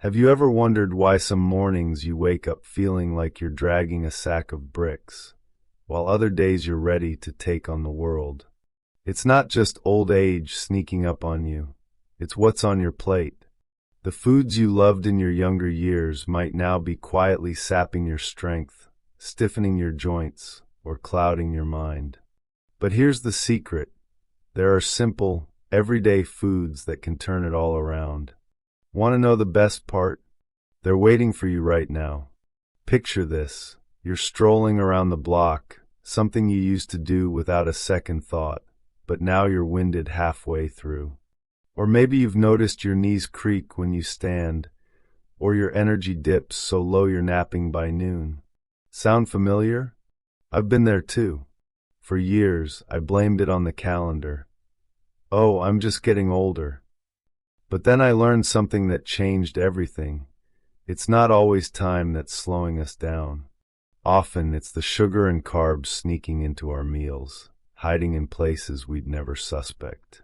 Have you ever wondered why some mornings you wake up feeling like you're dragging a sack of bricks, while other days you're ready to take on the world? It's not just old age sneaking up on you, it's what's on your plate. The foods you loved in your younger years might now be quietly sapping your strength, stiffening your joints, or clouding your mind. But here's the secret. There are simple, everyday foods that can turn it all around. Want to know the best part? They're waiting for you right now. Picture this. You're strolling around the block, something you used to do without a second thought, but now you're winded halfway through. Or maybe you've noticed your knees creak when you stand, or your energy dips so low you're napping by noon. Sound familiar? I've been there too. For years, I blamed it on the calendar. Oh, I'm just getting older. But then I learned something that changed everything. It's not always time that's slowing us down. Often it's the sugar and carbs sneaking into our meals, hiding in places we'd never suspect.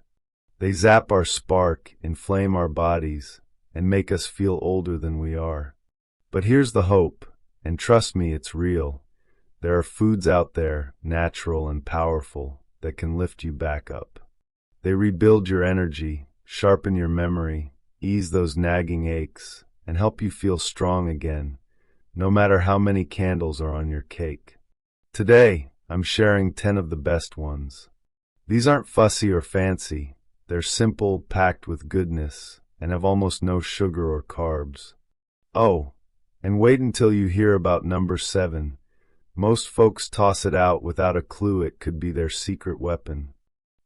They zap our spark, inflame our bodies, and make us feel older than we are. But here's the hope, and trust me, it's real. There are foods out there, natural and powerful, that can lift you back up. They rebuild your energy, sharpen your memory, ease those nagging aches, and help you feel strong again, no matter how many candles are on your cake. Today, I'm sharing 10 of the best ones. These aren't fussy or fancy. They're simple, packed with goodness, and have almost no sugar or carbs. Oh, and wait until you hear about number 7. Most folks toss it out without a clue it could be their secret weapon.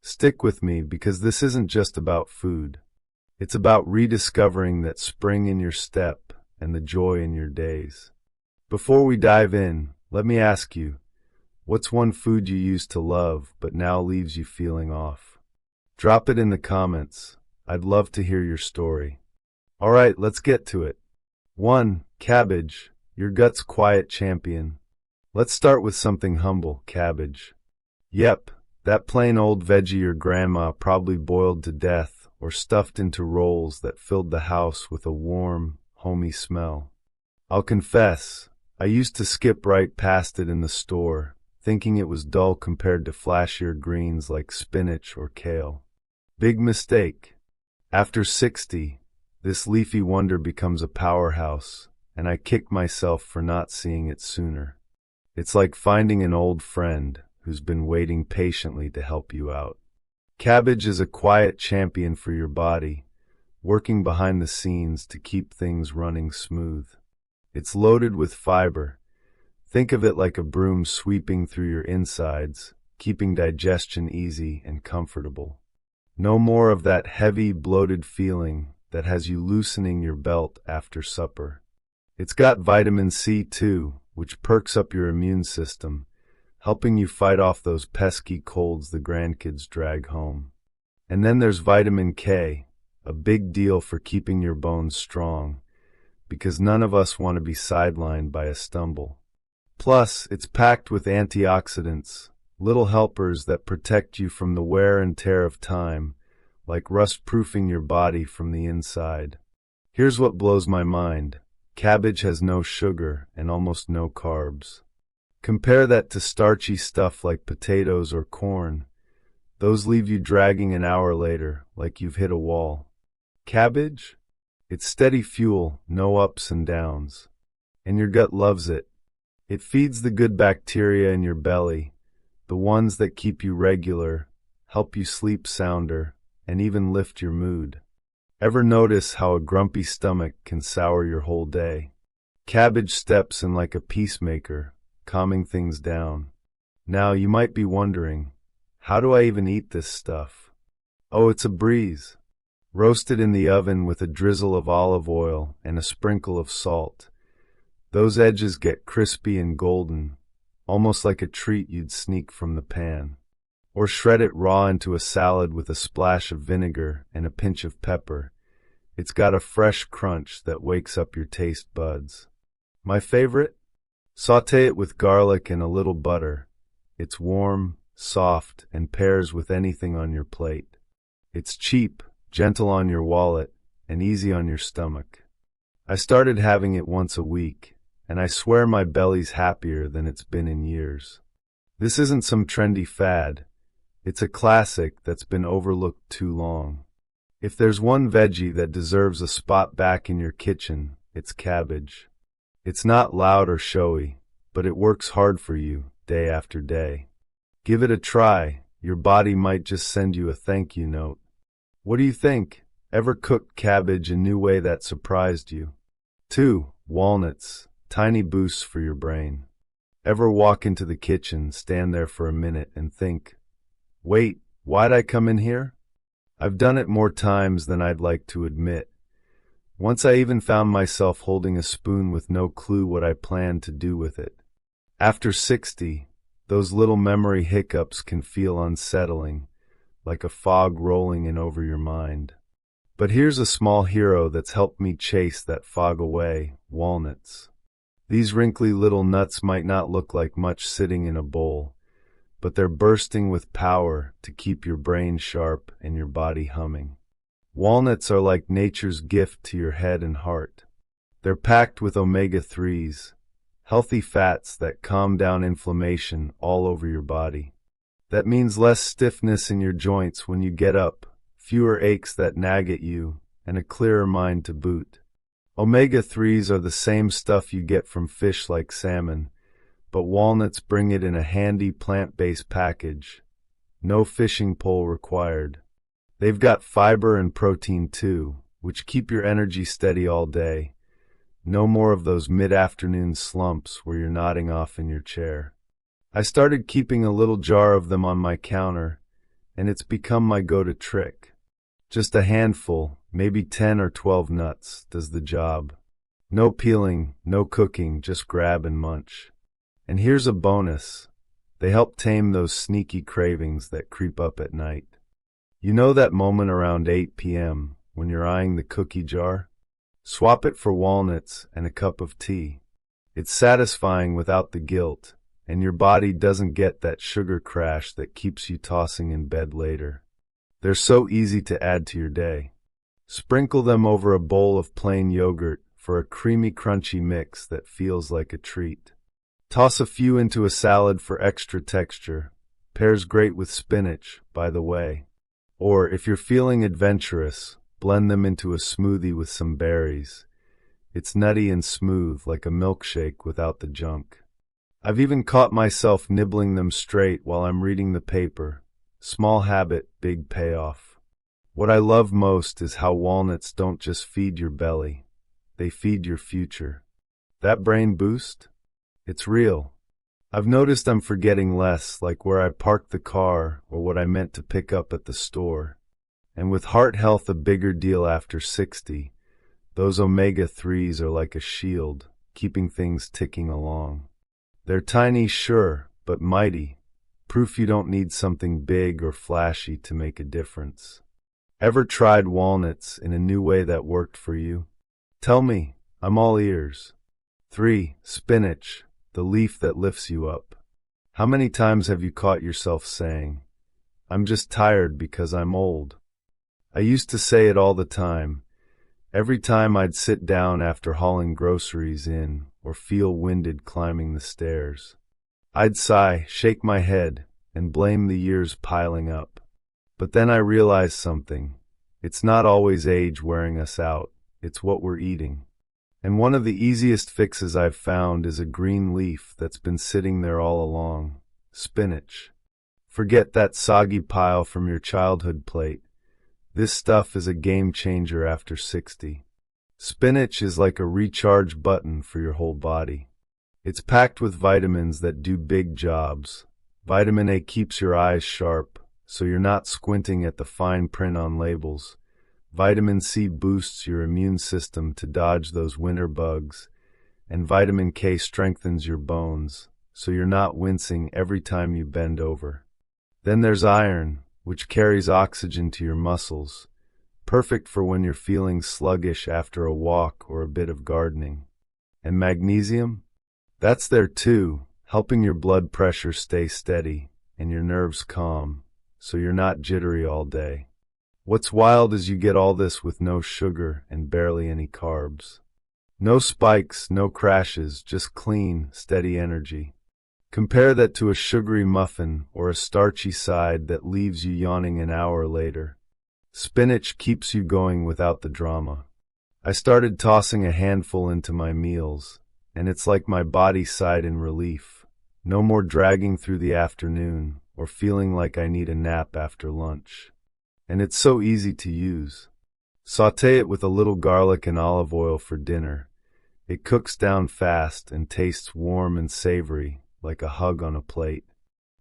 Stick with me because this isn't just about food. It's about rediscovering that spring in your step and the joy in your days. Before we dive in, let me ask you, what's one food you used to love but now leaves you feeling off? Drop it in the comments. I'd love to hear your story. All right, let's get to it. 1. Cabbage, your gut's quiet champion. Let's start with something humble, cabbage. Yep. That plain old veggie your grandma probably boiled to death or stuffed into rolls that filled the house with a warm, homey smell. I'll confess, I used to skip right past it in the store, thinking it was dull compared to flashier greens like spinach or kale. Big mistake. After 60, this leafy wonder becomes a powerhouse, and I kick myself for not seeing it sooner. It's like finding an old friend who's been waiting patiently to help you out. Cabbage is a quiet champion for your body, working behind the scenes to keep things running smooth. It's loaded with fiber. Think of it like a broom sweeping through your insides, keeping digestion easy and comfortable. No more of that heavy, bloated feeling that has you loosening your belt after supper. It's got vitamin C too, which perks up your immune system, helping you fight off those pesky colds the grandkids drag home. And then there's vitamin K, a big deal for keeping your bones strong, because none of us want to be sidelined by a stumble. Plus, it's packed with antioxidants, little helpers that protect you from the wear and tear of time, like rust-proofing your body from the inside. Here's what blows my mind. Cabbage has no sugar and almost no carbs. Compare that to starchy stuff like potatoes or corn. Those leave you dragging an hour later, like you've hit a wall. Cabbage? It's steady fuel, no ups and downs. And your gut loves it. It feeds the good bacteria in your belly, the ones that keep you regular, help you sleep sounder, and even lift your mood. Ever notice how a grumpy stomach can sour your whole day? Cabbage steps in like a peacemaker, calming things down. Now, you might be wondering, how do I even eat this stuff? Oh, it's a breeze. Roast it in the oven with a drizzle of olive oil and a sprinkle of salt. Those edges get crispy and golden, almost like a treat you'd sneak from the pan. Or shred it raw into a salad with a splash of vinegar and a pinch of pepper. It's got a fresh crunch that wakes up your taste buds. My favorite? Sauté it with garlic and a little butter. It's warm, soft, and pairs with anything on your plate. It's cheap, gentle on your wallet, and easy on your stomach. I started having it once a week, and I swear my belly's happier than it's been in years. This isn't some trendy fad. It's a classic that's been overlooked too long. If there's one veggie that deserves a spot back in your kitchen, it's cabbage. It's not loud or showy, but it works hard for you, day after day. Give it a try. Your body might just send you a thank you note. What do you think? Ever cooked cabbage a new way that surprised you? 2. Walnuts. Tiny boosts for your brain. Ever walk into the kitchen, stand there for a minute, and think, wait, why'd I come in here? I've done it more times than I'd like to admit. Once I even found myself holding a spoon with no clue what I planned to do with it. After 60, those little memory hiccups can feel unsettling, like a fog rolling in over your mind. But here's a small hero that's helped me chase that fog away: walnuts. These wrinkly little nuts might not look like much sitting in a bowl, but they're bursting with power to keep your brain sharp and your body humming. Walnuts are like nature's gift to your head and heart. They're packed with omega-3s, healthy fats that calm down inflammation all over your body. That means less stiffness in your joints when you get up, fewer aches that nag at you, and a clearer mind to boot. Omega-3s are the same stuff you get from fish like salmon, but walnuts bring it in a handy plant-based package. No fishing pole required. They've got fiber and protein too, which keep your energy steady all day. No more of those mid-afternoon slumps where you're nodding off in your chair. I started keeping a little jar of them on my counter, and it's become my go-to trick. Just a handful, maybe 10 or 12 nuts, does the job. No peeling, no cooking, just grab and munch. And here's a bonus. They help tame those sneaky cravings that creep up at night. You know that moment around 8 p.m. when you're eyeing the cookie jar? Swap it for walnuts and a cup of tea. It's satisfying without the guilt, and your body doesn't get that sugar crash that keeps you tossing in bed later. They're so easy to add to your day. Sprinkle them over a bowl of plain yogurt for a creamy, crunchy mix that feels like a treat. Toss a few into a salad for extra texture. Pairs great with spinach, by the way. Or, if you're feeling adventurous, blend them into a smoothie with some berries. It's nutty and smooth, like a milkshake without the junk. I've even caught myself nibbling them straight while I'm reading the paper. Small habit, big payoff. What I love most is how walnuts don't just feed your belly. They feed your future. That brain boost? It's real. I've noticed I'm forgetting less, like where I parked the car or what I meant to pick up at the store. And with heart health a bigger deal after 60, those omega-3s are like a shield, keeping things ticking along. They're tiny, sure, but mighty. Proof you don't need something big or flashy to make a difference. Ever tried walnuts in a new way that worked for you? Tell me, I'm all ears. 3. Spinach, the leaf that lifts you up. How many times have you caught yourself saying, I'm just tired because I'm old? I used to say it all the time. Every time I'd sit down after hauling groceries in or feel winded climbing the stairs. I'd sigh, shake my head, and blame the years piling up. But then I realized something. It's not always age wearing us out, it's what we're eating. And one of the easiest fixes I've found is a green leaf that's been sitting there all along: spinach. Forget that soggy pile from your childhood plate. This stuff is a game changer after 60. Spinach is like a recharge button for your whole body. It's packed with vitamins that do big jobs. Vitamin A keeps your eyes sharp, so you're not squinting at the fine print on labels. Vitamin C boosts your immune system to dodge those winter bugs, and vitamin K strengthens your bones, so you're not wincing every time you bend over. Then there's iron, which carries oxygen to your muscles, perfect for when you're feeling sluggish after a walk or a bit of gardening. And magnesium? That's there too, helping your blood pressure stay steady and your nerves calm, so you're not jittery all day. What's wild is you get all this with no sugar and barely any carbs. No spikes, no crashes, just clean, steady energy. Compare that to a sugary muffin or a starchy side that leaves you yawning an hour later. Spinach keeps you going without the drama. I started tossing a handful into my meals, and it's like my body sighed in relief. No more dragging through the afternoon or feeling like I need a nap after lunch. And it's so easy to use. Sauté it with a little garlic and olive oil for dinner. It cooks down fast and tastes warm and savory, like a hug on a plate.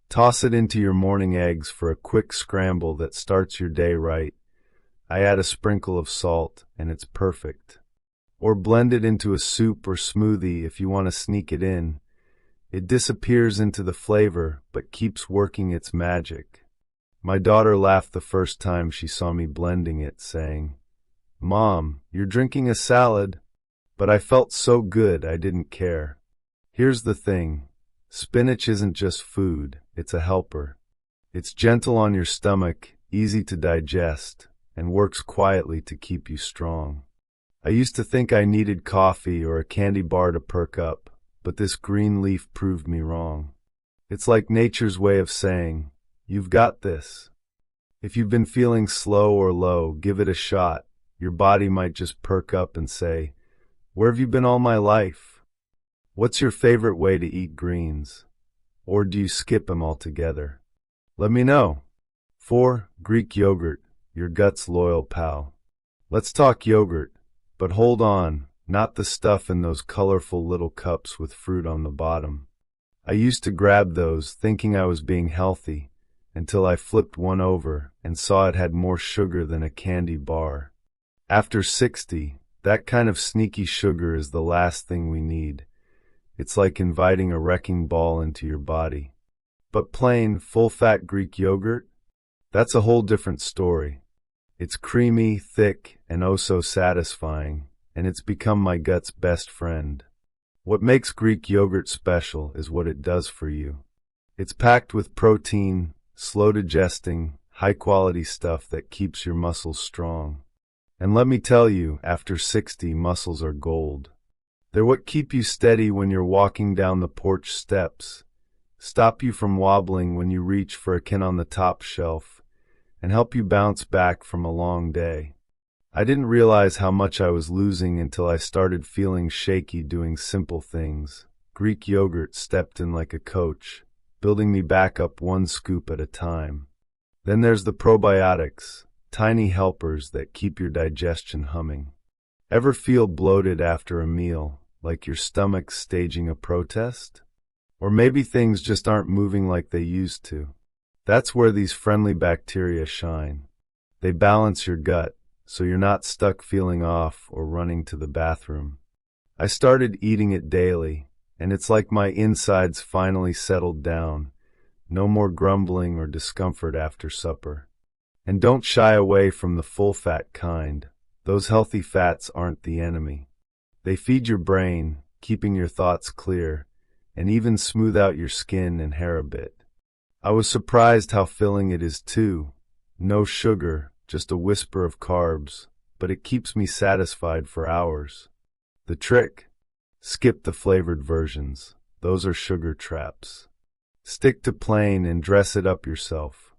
Toss it into your morning eggs for a quick scramble that starts your day right. I add a sprinkle of salt, and it's perfect. Or blend it into a soup or smoothie if you want to sneak it in. It disappears into the flavor, but keeps working its magic. My daughter laughed the first time she saw me blending it, saying, "Mom, you're drinking a salad." But I felt so good I didn't care. Here's the thing. Spinach isn't just food, it's a helper. It's gentle on your stomach, easy to digest, and works quietly to keep you strong. I used to think I needed coffee or a candy bar to perk up, but this green leaf proved me wrong. It's like nature's way of saying, "You've got this." If you've been feeling slow or low, give it a shot. Your body might just perk up and say, "Where have you been all my life?" What's your favorite way to eat greens? Or do you skip them altogether? Let me know. 4. Greek yogurt, your gut's loyal pal. Let's talk yogurt, but hold on, not the stuff in those colorful little cups with fruit on the bottom. I used to grab those thinking I was being healthy, until I flipped one over and saw it had more sugar than a candy bar. After 60, that kind of sneaky sugar is the last thing we need. It's like inviting a wrecking ball into your body. But plain, full-fat Greek yogurt? That's a whole different story. It's creamy, thick, and oh so satisfying, and it's become my gut's best friend. What makes Greek yogurt special is what it does for you. It's packed with protein, slow digesting, high-quality stuff that keeps your muscles strong. And let me tell you, after 60, muscles are gold. They're what keep you steady when you're walking down the porch steps, stop you from wobbling when you reach for a can on the top shelf, and help you bounce back from a long day. I didn't realize how much I was losing until I started feeling shaky doing simple things. Greek yogurt stepped in like a coach, building me back up one scoop at a time. Then there's the probiotics, tiny helpers that keep your digestion humming. Ever feel bloated after a meal, like your stomach's staging a protest? Or maybe things just aren't moving like they used to. That's where these friendly bacteria shine. They balance your gut, so you're not stuck feeling off or running to the bathroom. I started eating it daily, and it's like my insides finally settled down. No more grumbling or discomfort after supper. And don't shy away from the full-fat kind. Those healthy fats aren't the enemy. They feed your brain, keeping your thoughts clear, and even smooth out your skin and hair a bit. I was surprised how filling it is too. No sugar, just a whisper of carbs, but it keeps me satisfied for hours. The trick? Skip the flavored versions. Those are sugar traps. Stick to plain and dress it up yourself.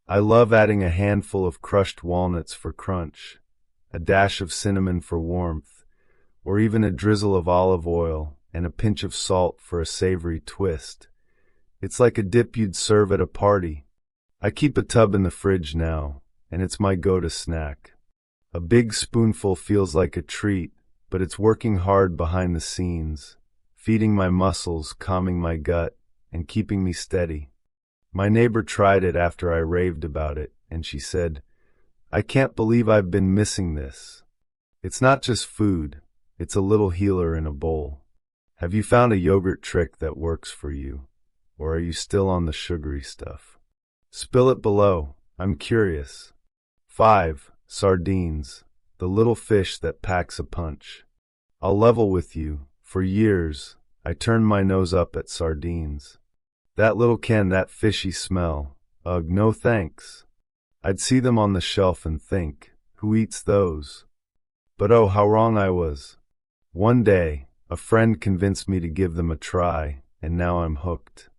I love adding a handful of crushed walnuts for crunch, a dash of cinnamon for warmth, or even a drizzle of olive oil and a pinch of salt for a savory twist. It's like a dip you'd serve at a party. I keep a tub in the fridge now, and it's my go-to snack. A big spoonful feels like a treat, but it's working hard behind the scenes, feeding my muscles, calming my gut, and keeping me steady. My neighbor tried it after I raved about it, and she said, "I can't believe I've been missing this." It's not just food, it's a little healer in a bowl. Have you found a yogurt trick that works for you? Or are you still on the sugary stuff? Spill it below, I'm curious. 5. Sardines, the little fish that packs a punch. I'll level with you, for years, I turned my nose up at sardines. That little can, that fishy smell, ugh, no thanks. I'd see them on the shelf and think, who eats those? But oh, how wrong I was. One day, a friend convinced me to give them a try, and now I'm hooked.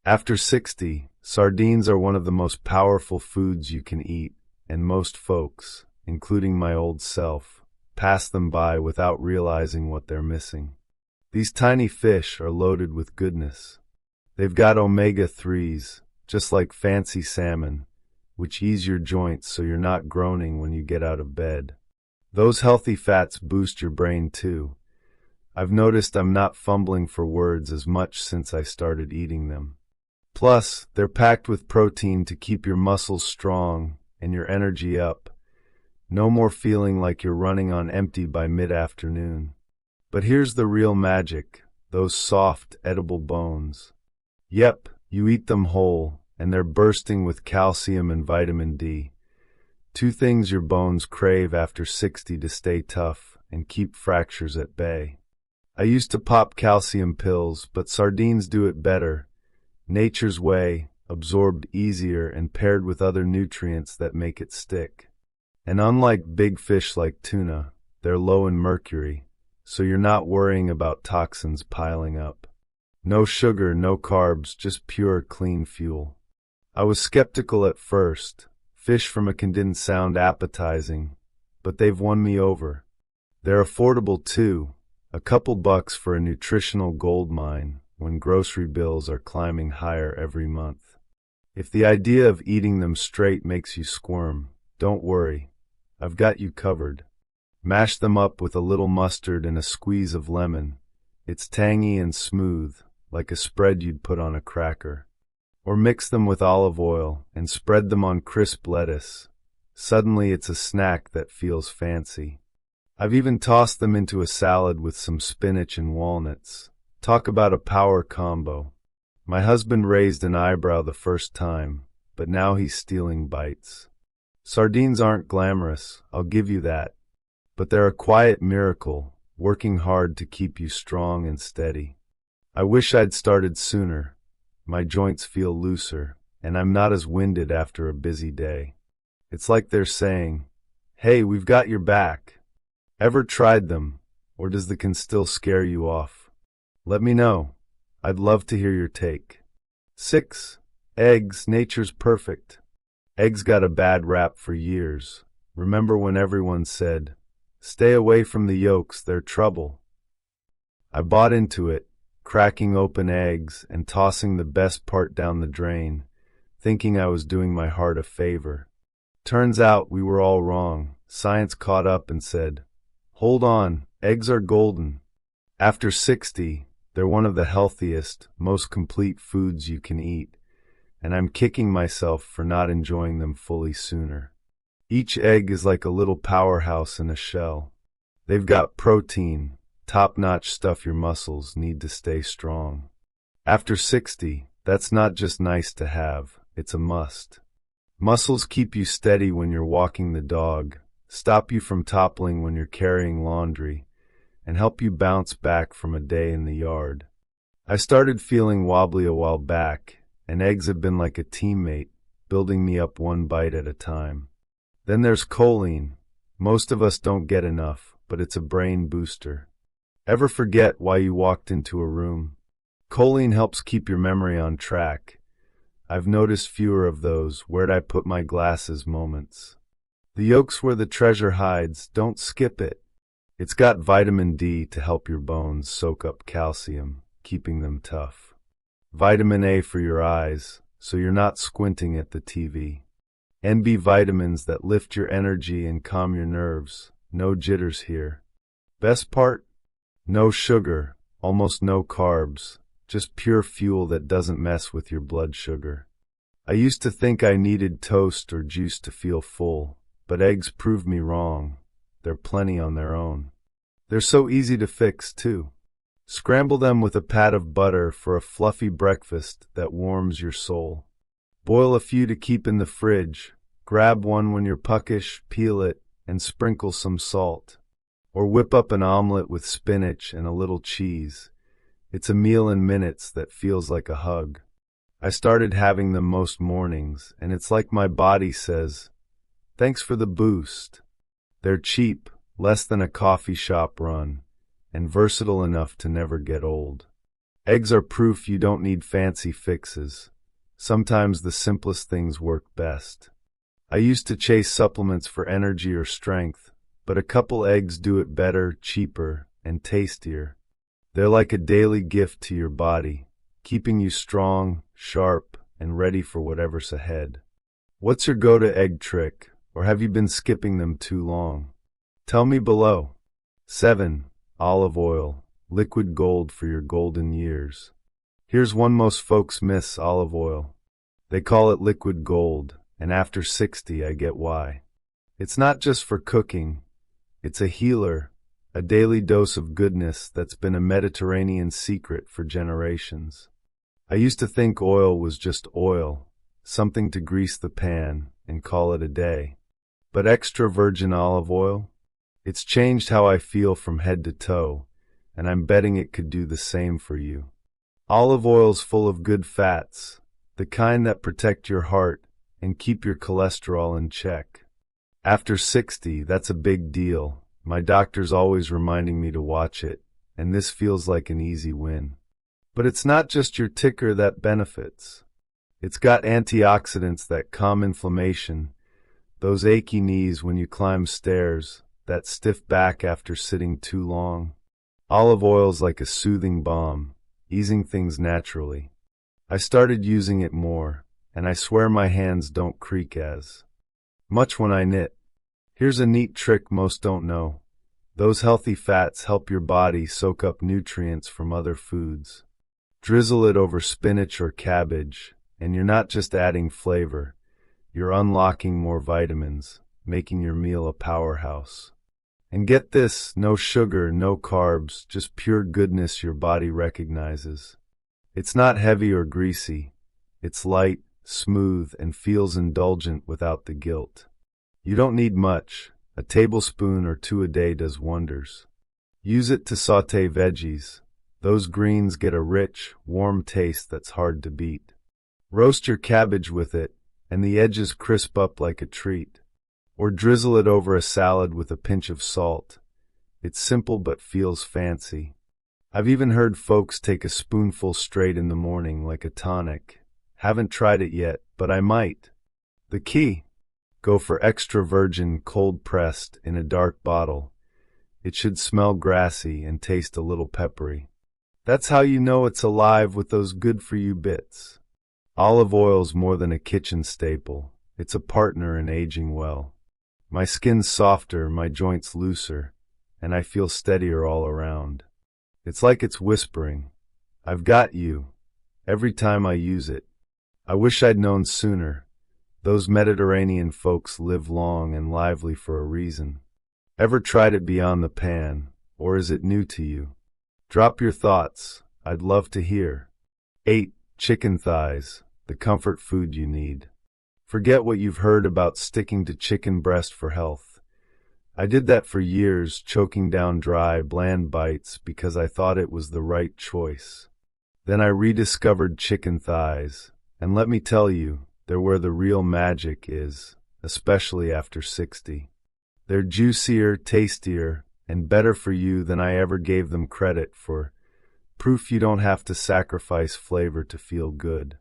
After 60, sardines are one of the most powerful foods you can eat, and most folks, including my old self, pass them by without realizing what they're missing. These tiny fish are loaded with goodness. They've got omega-3s, just like fancy salmon, which ease your joints so you're not groaning when you get out of bed. Those healthy fats boost your brain too. I've noticed I'm not fumbling for words as much since I started eating them. Plus, they're packed with protein to keep your muscles strong and your energy up. No more feeling like you're running on empty by mid-afternoon. But here's the real magic, those soft, edible bones. Yep, you eat them whole, and they're bursting with calcium and vitamin D. Two things your bones crave after 60 to stay tough and keep fractures at bay. I used to pop calcium pills, but sardines do it better. Nature's way, absorbed easier and paired with other nutrients that make it stick. And unlike big fish like tuna, they're low in mercury, so you're not worrying about toxins piling up. No sugar, no carbs, just pure, clean fuel. I was skeptical at first. Fish from a can didn't sound appetizing, but they've won me over. They're affordable too, a couple bucks for a nutritional gold mine when grocery bills are climbing higher every month. If the idea of eating them straight makes you squirm, don't worry. I've got you covered. Mash them up with a little mustard and a squeeze of lemon. It's tangy and smooth, like a spread you'd put on a cracker. Or mix them with olive oil and spread them on crisp lettuce. Suddenly it's a snack that feels fancy. I've even tossed them into a salad with some spinach and walnuts. Talk about a power combo. My husband raised an eyebrow the first time, but now he's stealing bites. Sardines aren't glamorous, I'll give you that. But they're a quiet miracle, working hard to keep you strong and steady. I wish I'd started sooner. My joints feel looser, and I'm not as winded after a busy day. It's like they're saying, hey, we've got your back. Ever tried them, or does the can still scare you off? Let me know. I'd love to hear your take. 6. Eggs, nature's perfect. Eggs got a bad rap for years. Remember when everyone said, stay away from the yolks, they're trouble? I bought into it, cracking open eggs and tossing the best part down the drain, thinking I was doing my heart a favor. Turns out we were all wrong. Science caught up and said, hold on, eggs are golden. After 60, they're one of the healthiest, most complete foods you can eat, and I'm kicking myself for not enjoying them fully sooner. Each egg is like a little powerhouse in a shell. They've got protein, top-notch stuff your muscles need to stay strong. After 60, that's not just nice to have, it's a must. Muscles keep you steady when you're walking the dog, stop you from toppling when you're carrying laundry, and help you bounce back from a day in the yard. I started feeling wobbly a while back, and eggs have been like a teammate, building me up one bite at a time. Then there's choline. Most of us don't get enough, but it's a brain booster. Ever forget why you walked into a room? Choline helps keep your memory on track. I've noticed fewer of those where'd I put my glasses moments. The yolk's where the treasure hides, don't skip it. It's got vitamin D to help your bones soak up calcium, keeping them tough. Vitamin A for your eyes, so you're not squinting at the TV. And B vitamins that lift your energy and calm your nerves. No jitters here. Best part? No sugar, almost no carbs, just pure fuel that doesn't mess with your blood sugar. I used to think I needed toast or juice to feel full, but eggs proved me wrong. They're plenty on their own. They're so easy to fix, too. Scramble them with a pat of butter for a fluffy breakfast that warms your soul. Boil a few to keep in the fridge. Grab one when you're puckish, peel it, and sprinkle some salt. Or whip up an omelet with spinach and a little cheese. It's a meal in minutes that feels like a hug. I started having them most mornings, and it's like my body says, thanks for the boost. They're cheap, less than a coffee shop run, and versatile enough to never get old. Eggs are proof you don't need fancy fixes. Sometimes the simplest things work best. I used to chase supplements for energy or strength, but a couple eggs do it better, cheaper, and tastier. They're like a daily gift to your body, keeping you strong, sharp, and ready for whatever's ahead. What's your go-to egg trick, or have you been skipping them too long? Tell me below. 7. Olive oil, liquid gold for your golden years. Here's one most folks miss: olive oil. They call it liquid gold, and after 60 I get why. It's not just for cooking, it's a healer, a daily dose of goodness that's been a Mediterranean secret for generations. I used to think oil was just oil, something to grease the pan and call it a day. But extra virgin olive oil? It's changed how I feel from head to toe, and I'm betting it could do the same for you. Olive oil's full of good fats, the kind that protect your heart and keep your cholesterol in check. After 60, that's a big deal. My doctor's always reminding me to watch it, and this feels like an easy win. But it's not just your ticker that benefits. It's got antioxidants that calm inflammation, those achy knees when you climb stairs, that stiff back after sitting too long. Olive oil's like a soothing balm, easing things naturally. I started using it more, and I swear my hands don't creak as much when I knit. Here's a neat trick most don't know. Those healthy fats help your body soak up nutrients from other foods. Drizzle it over spinach or cabbage, and you're not just adding flavor, you're unlocking more vitamins, making your meal a powerhouse. And get this, no sugar, no carbs, just pure goodness your body recognizes. It's not heavy or greasy. It's light, smooth, and feels indulgent without the guilt. You don't need much. A tablespoon or two a day does wonders. Use it to sauté veggies. Those greens get a rich, warm taste that's hard to beat. Roast your cabbage with it, and the edges crisp up like a treat. Or drizzle it over a salad with a pinch of salt. It's simple but feels fancy. I've even heard folks take a spoonful straight in the morning like a tonic. Haven't tried it yet, but I might. The key? Go for extra virgin, cold pressed, in a dark bottle. It should smell grassy and taste a little peppery. That's how you know it's alive with those good-for-you bits. Olive oil's more than a kitchen staple. It's a partner in aging well. My skin's softer, my joints looser, and I feel steadier all around. It's like it's whispering, "I've got you," every time I use it. I wish I'd known sooner. Those Mediterranean folks live long and lively for a reason. Ever tried it beyond the pan, or is it new to you? Drop your thoughts. I'd love to hear. 8. Chicken thighs, the comfort food you need. Forget what you've heard about sticking to chicken breast for health. I did that for years, choking down dry, bland bites because I thought it was the right choice. Then I rediscovered chicken thighs, and let me tell you, they're where the real magic is, especially after 60. They're juicier, tastier, and better for you than I ever gave them credit for. Proof you don't have to sacrifice flavor to feel good.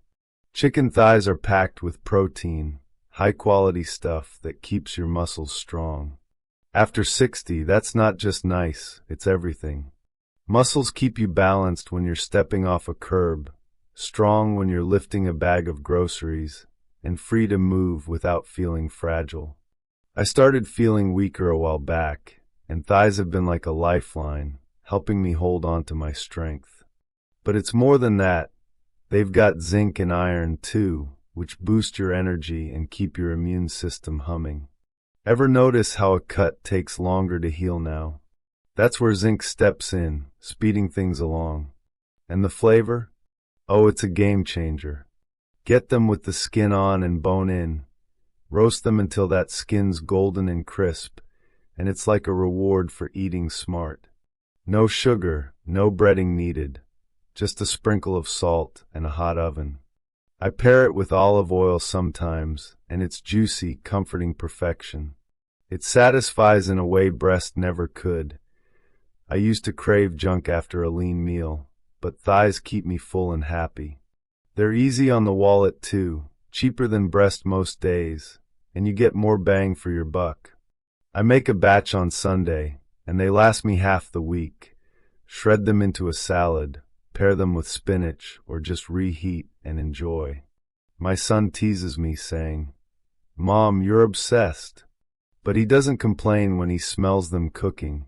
Chicken thighs are packed with protein, high-quality stuff that keeps your muscles strong. After 60, that's not just nice, it's everything. Muscles keep you balanced when you're stepping off a curb, strong when you're lifting a bag of groceries, and free to move without feeling fragile. I started feeling weaker a while back, and thighs have been like a lifeline, helping me hold on to my strength. But it's more than that. They've got zinc and iron too, which boost your energy and keep your immune system humming. Ever notice how a cut takes longer to heal now? That's where zinc steps in, speeding things along. And the flavor? Oh, it's a game changer. Get them with the skin on and bone in. Roast them until that skin's golden and crisp, and it's like a reward for eating smart. No sugar, no breading needed. Just a sprinkle of salt and a hot oven. I pair it with olive oil sometimes, and it's juicy, comforting perfection. It satisfies in a way breast never could. I used to crave junk after a lean meal, but thighs keep me full and happy. They're easy on the wallet too, cheaper than breast most days, and you get more bang for your buck. I make a batch on Sunday, and they last me half the week. Shred them into a salad, pair them with spinach, or just reheat and enjoy. My son teases me, saying, "Mom, you're obsessed." But he doesn't complain when he smells them cooking.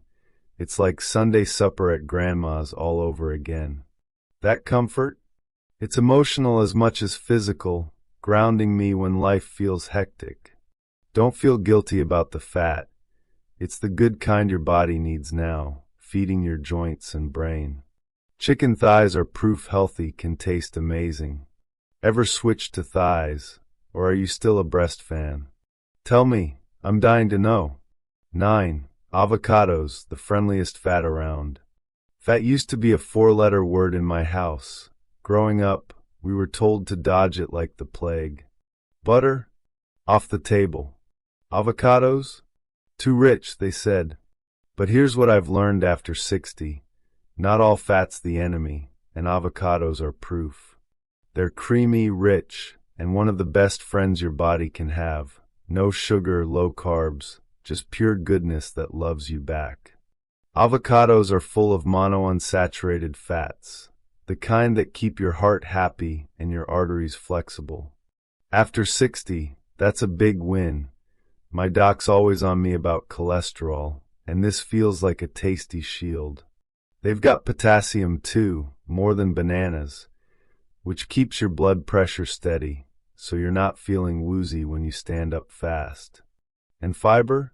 It's like Sunday supper at Grandma's all over again. That comfort? It's emotional as much as physical, grounding me when life feels hectic. Don't feel guilty about the fat. It's the good kind your body needs now, feeding your joints and brain. Chicken thighs are proof healthy can taste amazing. Ever switched to thighs, or are you still a breast fan? Tell me, I'm dying to know. 9. Avocados, the friendliest fat around. Fat used to be a 4-letter word in my house. Growing up, we were told to dodge it like the plague. Butter? Off the table. Avocados? Too rich, they said. But here's what I've learned after 60. Not all fat's the enemy, and avocados are proof. They're creamy, rich, and one of the best friends your body can have. No sugar, low carbs, just pure goodness that loves you back. Avocados are full of monounsaturated fats, the kind that keep your heart happy and your arteries flexible. After 60, that's a big win. My doc's always on me about cholesterol, and this feels like a tasty shield. They've got potassium too, more than bananas, which keeps your blood pressure steady, so you're not feeling woozy when you stand up fast. And fiber?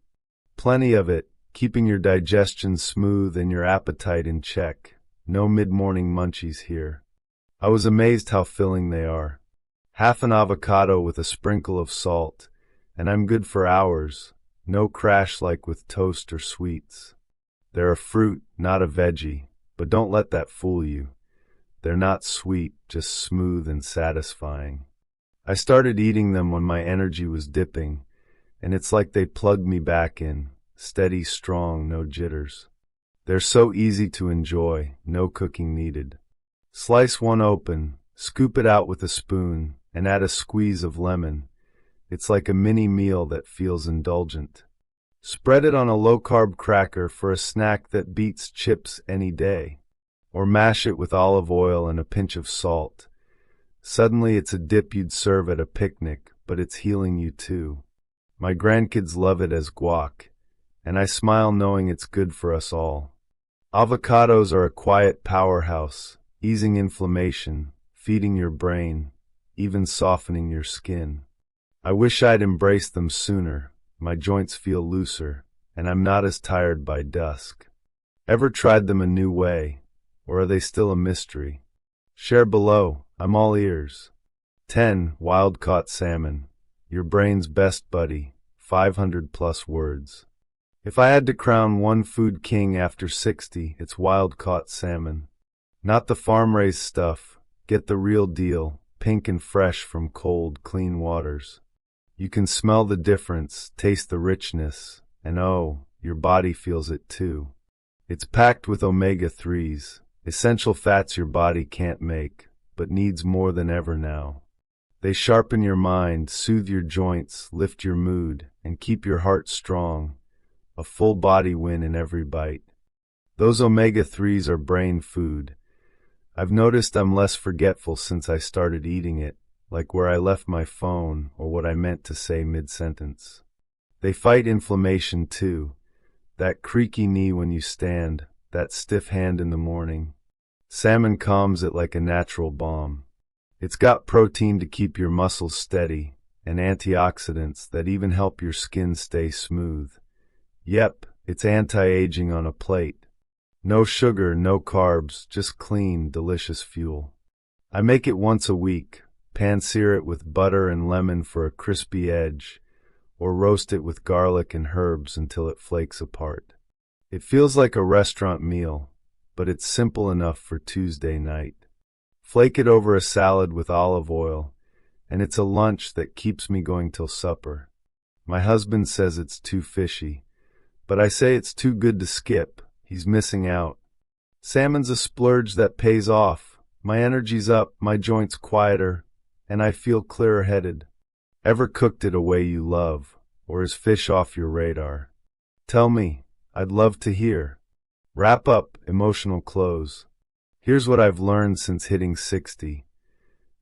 Plenty of it, keeping your digestion smooth and your appetite in check. No mid-morning munchies here. I was amazed how filling they are. Half an avocado with a sprinkle of salt, and I'm good for hours. No crash like with toast or sweets. They're a fruit, not a veggie, but don't let that fool you. They're not sweet, just smooth and satisfying. I started eating them when my energy was dipping, and it's like they plugged me back in, steady, strong, no jitters. They're so easy to enjoy, no cooking needed. Slice one open, scoop it out with a spoon, and add a squeeze of lemon. It's like a mini meal that feels indulgent. Spread it on a low-carb cracker for a snack that beats chips any day. Or mash it with olive oil and a pinch of salt. Suddenly it's a dip you'd serve at a picnic, but it's healing you too. My grandkids love it as guac, and I smile knowing it's good for us all. Avocados are a quiet powerhouse, easing inflammation, feeding your brain, even softening your skin. I wish I'd embraced them sooner. My joints feel looser, and I'm not as tired by dusk. Ever tried them a new way, or are they still a mystery? Share below. I'm all ears. 10. Wild-caught salmon. Your brain's best buddy. 500 plus words. If I had to crown one food king after 60, it's wild-caught salmon. Not the farm-raised stuff. Get the real deal, pink and fresh from cold, clean waters. You can smell the difference, taste the richness, and oh, your body feels it too. It's packed with omega-3s, essential fats your body can't make, but needs more than ever now. They sharpen your mind, soothe your joints, lift your mood, and keep your heart strong. A full body win in every bite. Those omega-3s are brain food. I've noticed I'm less forgetful since I started eating it, like where I left my phone or what I meant to say mid-sentence. They fight inflammation too. That creaky knee when you stand, that stiff hand in the morning. Salmon calms it like a natural balm. It's got protein to keep your muscles steady, and antioxidants that even help your skin stay smooth. Yep, it's anti-aging on a plate. No sugar, no carbs, just clean, delicious fuel. I make it once a week, pan-sear it with butter and lemon for a crispy edge, or roast it with garlic and herbs until it flakes apart. It feels like a restaurant meal, but it's simple enough for Tuesday night. Flake it over a salad with olive oil, and it's a lunch that keeps me going till supper. My husband says it's too fishy, but I say it's too good to skip. he's missing out. Salmon's a splurge that pays off. My energy's up, my joints quieter, and I feel clearer headed. Ever cooked it a way you love, or is fish off your radar? Tell me, I'd love to hear. Wrap up, emotional close. Here's what I've learned since hitting 60.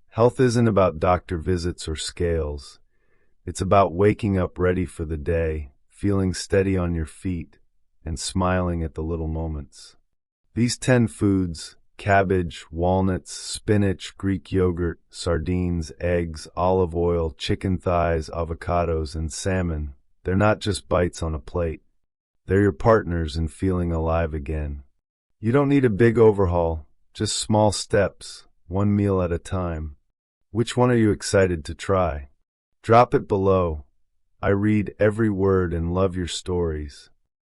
Health isn't about doctor visits or scales. It's about waking up ready for the day, feeling steady on your feet, and smiling at the little moments. These 10 foods, cabbage, walnuts, spinach, Greek yogurt, sardines, eggs, olive oil, chicken thighs, avocados, and salmon, they're not just bites on a plate. They're your partners in feeling alive again. You don't need a big overhaul, just small steps, one meal at a time. Which one are you excited to try? Drop it below. I read every word and love your stories.